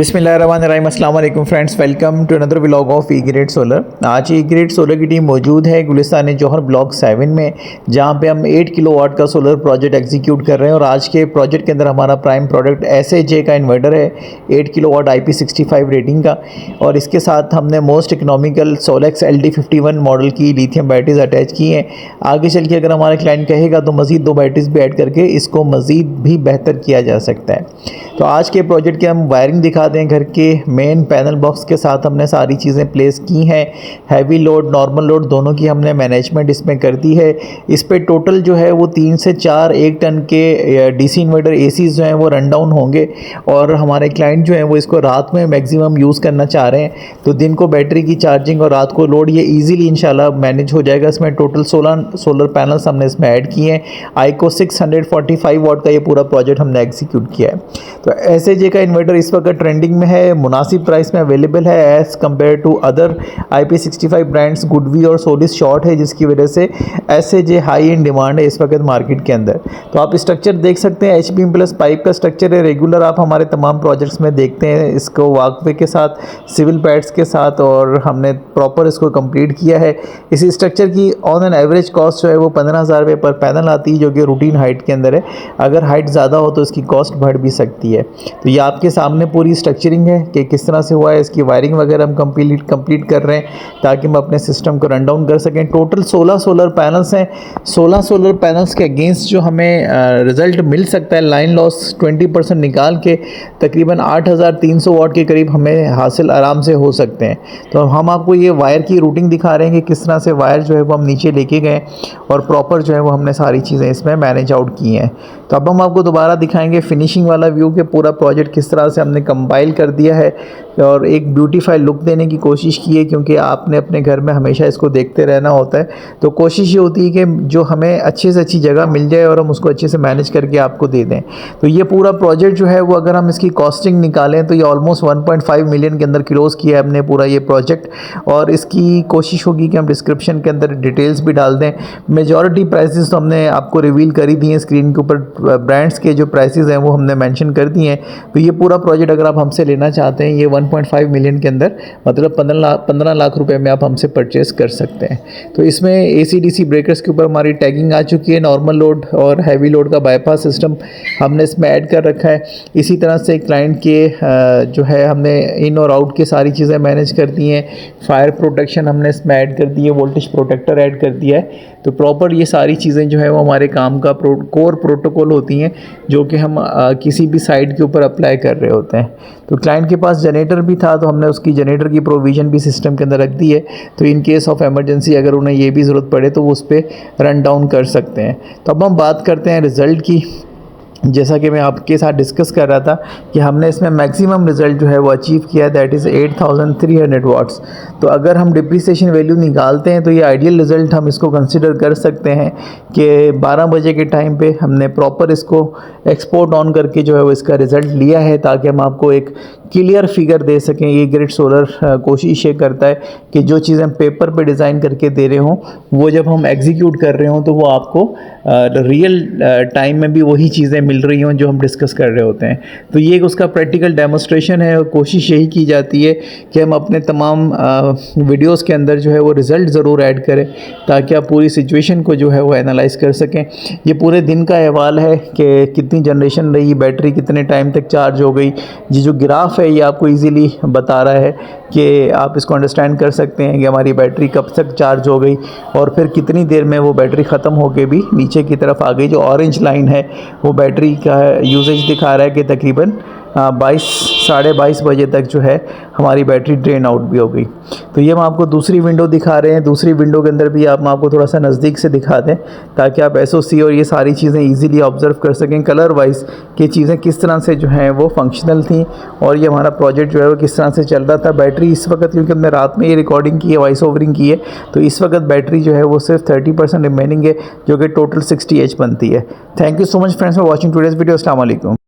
बिस्मिल्लाहिर्रहमानिर्रहीम, अस्सलाम वालेकुम friends, welcome to another vlog of E grade solar. आज ई ग्रेड सोलर की टीम मौजूद है गुलिस्तान जौहर ब्लॉक 7 में, जहां पे हम 8 किलोवाट का सोलर प्रोजेक्ट एग्जीक्यूट कर रहे हैं। और आज के प्रोजेक्ट के अंदर हमारा प्राइम प्रोडक्ट एसएजे का इन्वर्टर है 8 किलोवाट IP65 रेटिंग का। और इसके साथ हमने most economical Solex LD51 model की लिथियम बैटरीज अटैच की हैं। आगे चल के अगर हमारा क्लाइंट कहेगा तो मज़ीद 2 बैटरीज भी ऐड करके इसको मज़ीद भी बेहतर किया जा सकता है। तो आज के प्रोजेक्ट की हम वायरिंग दिखा दें। घर के मेन पैनल बॉक्स के साथ हमने सारी चीज़ें प्लेस की हैं। हैवी लोड, नॉर्मल लोड दोनों की हमने मैनेजमेंट इसमें कर दी है। इस पे टोटल जो है वो 3 से 4 1 टन के डीसी इन्वर्टर एसीज जो हैं वो रन डाउन होंगे। और हमारे क्लाइंट जो हैं वो इसको रात में मैक्सिमम यूज़ करना चाह रहे हैं, तो दिन को बैटरी की चार्जिंग और रात को लोड ये ईजिली इंशाल्लाह मैनेज हो जाएगा। इसमें टोटल 16 सोलर पैनल्स हमने इसमें ऐड किए हैं। आईको 645 वाट का ये पूरा प्रोजेक्ट हमने एग्जीक्यूट किया है। तो एसएजे का इन्वर्टर इस वक्त ट्रेंडिंग में है, मुनासिब प्राइस में अवेलेबल है as compare to other IP65 brands. GoodWe और सोलिस शॉर्ट है, जिसकी वजह से एसएजे हाई इन डिमांड है इस वक्त मार्केट के अंदर। तो आप स्ट्रक्चर देख सकते हैं, HBM प्लस पाइप का स्ट्रक्चर है। रेगुलर आप हमारे तमाम प्रोजेक्ट्स में देखते हैं इसको वॉकवे के साथ, सिविल पैड्स के साथ, और हमने प्रॉपर इसको कंप्लीट किया है। इस स्ट्रक्चर की ऑन एन एवरेज कॉस्ट जो है वो 15,000 रुपये पर पैनल आती है, जो कि रूटीन हाइट के अंदर है। अगर हाइट ज़्यादा हो तो इसकी कॉस्ट बढ़ भी सकती है। तो ये आपके सामने पूरी स्ट्रक्चरिंग है कि किस तरह से हुआ है। इसकी वायरिंग वगैरह हम कंप्लीट कर रहे हैं ताकि हम अपने सिस्टम को रन डाउन कर सकें। टोटल 16 सोलर पैनल्स हैं। 16 सोलर पैनल्स के अगेंस्ट जो हमें रिज़ल्ट मिल सकता है लाइन लॉस 20% निकाल के तकरीबन 8,300 वाट के करीब हमें हासिल आराम से हो सकते हैं। तो हम आपको ये वायर की रूटिंग दिखा रहे हैं कि किस तरह से वायर जो है वो हम नीचे लेके गए और प्रॉपर जो है वो हमने सारी चीज़ें इसमें मैनेज आउट की हैं। तो अब हम आपको दोबारा दिखाएंगे फिनिशिंग वाला व्यू के पूरा प्रोजेक्ट किस तरह से हमने कंपाइल कर दिया है और एक ब्यूटीफाई लुक देने की कोशिश की है, क्योंकि आपने अपने घर में हमेशा इसको देखते रहना होता है। तो कोशिश ये होती है कि जो हमें अच्छे से अच्छी जगह मिल जाए और हम उसको अच्छे से मैनेज करके आपको दे दें। तो ये पूरा प्रोजेक्ट जो है वो अगर हम इसकी कॉस्टिंग निकालें तो ये ऑलमोस्ट 1.5 मिलियन के अंदर क्लोज़ किया है हमने पूरा ये प्रोजेक्ट। और इसकी कोशिश होगी कि हम डिस्क्रिप्शन के अंदर डिटेल्स भी डाल दें। मेजॉरिटी प्राइसेस तो हमने आपको रिवील कर ही दिए हैं स्क्रीन के ऊपर। ब्रांड्स के जो प्राइसेस हैं वो हमने मेंशन कर दिए हैं। तो ये पूरा प्रोजेक्ट अगर आप हमसे लेना चाहते हैं, ये 1.5 मिलियन के अंदर मतलब 15 लाख रुपए में आप हमसे परचेस कर सकते हैं। तो इसमें AC/DC ब्रेकर्स के ऊपर हमारी टैगिंग आ चुकी है। नॉर्मल लोड और हैवी लोड का बाईपास सिस्टम हमने इसमें ऐड कर रखा है। इसी तरह से क्लाइंट के जो है हमने इन और आउट की सारी चीज़ें मैनेज कर दी हैं। फायर प्रोटेक्शन हमने इसमें ऐड कर दी है, वोल्टेज प्रोटेक्टर ऐड कर दिया है। तो प्रॉपर ये सारी चीज़ें जो है वो हमारे काम का कोर प्रोटोकॉल होती हैं, जो कि हम किसी भी साइट के ऊपर अप्लाई कर रहे होते हैं। तो क्लाइंट के पास जनरेटर भी था, तो हमने उसकी जनरेटर की प्रोविज़न भी सिस्टम के अंदर रख दी है। तो इन केस ऑफ एमरजेंसी अगर उन्हें ये भी ज़रूरत पड़े तो वो उस पर रन डाउन कर सकते हैं। तो अब हम बात करते हैं रिज़ल्ट की। जैसा कि मैं आपके साथ डिस्कस कर रहा था कि हमने इसमें मैक्सिमम रिज़ल्ट जो है वो अचीव किया है, दैट इज़ 8,300 वाट्स। तो अगर हम डिप्रिसिएशन वैल्यू निकालते हैं तो ये आइडियल रिज़ल्ट हम इसको कंसिडर कर सकते हैं कि 12 बजे के टाइम पे हमने प्रॉपर इसको एक्सपोर्ट ऑन करके जो है वो इसका रिज़ल्ट लिया है, ताकि हम आपको एक क्लियर फिगर दे सकें। ये ग्रेड सोलर कोशिश ये करता है कि जो चीज़ें हम पेपर पे डिज़ाइन करके दे रहे हों वो जब हम एग्जीक्यूट कर रहे हों तो वो आपको रियल टाइम में भी वही चीज़ें मिल रही हों जो हम डिस्कस कर रहे होते हैं। तो ये एक उसका प्रैक्टिकल डेमोस्ट्रेशन है। और कोशिश यही की जाती है कि हम अपने तमाम वीडियोस के अंदर जो है वो रिज़ल्ट ज़रूर ऐड करें, ताकि आप पूरी सिचुएशन को जो है वो एनालाइज़ कर सकें। ये पूरे दिन का अहवाल है कि कितनी जनरेशन रही, बैटरी कितने टाइम तक चार्ज हो गई। ये जो ग्राफ है ये आपको इजीली बता रहा है कि आप इसको अंडरस्टैंड कर सकते हैं कि हमारी बैटरी कब तक चार्ज हो गई और फिर कितनी देर में वो बैटरी ख़त्म होके भी नीचे की तरफ आ गई। जो ऑरेंज लाइन है वो बैटरी का यूजेज दिखा रहा है कि तकरीबन 22-22:30 बजे तक जो है हमारी बैटरी ड्रेन आउट भी हो गई। तो ये हम आपको दूसरी विंडो दिखा रहे हैं। दूसरी विंडो के अंदर भी आप आपको थोड़ा सा नज़दीक से दिखा दें, ताकि आप SOC और ये सारी चीज़ें इजीली ऑब्ज़र्व कर सकें कलर वाइज कि चीज़ें किस तरह से जो हैं वो फंक्शनल थी और ये हमारा प्रोजेक्ट जो है वो किस तरह से चल रहा था। बैटरी इस वक्त, क्योंकि हमने रात में ये रिकॉर्डिंग की है, वॉइस ओवरिंग की है, तो इस वक्त बैटरी जो है वो सिर्फ 30% रिमेनिंग है, जो कि टोटल 60H बनती है। Thank you so much friends for watching today's video. अस्सलाम वालेकुम।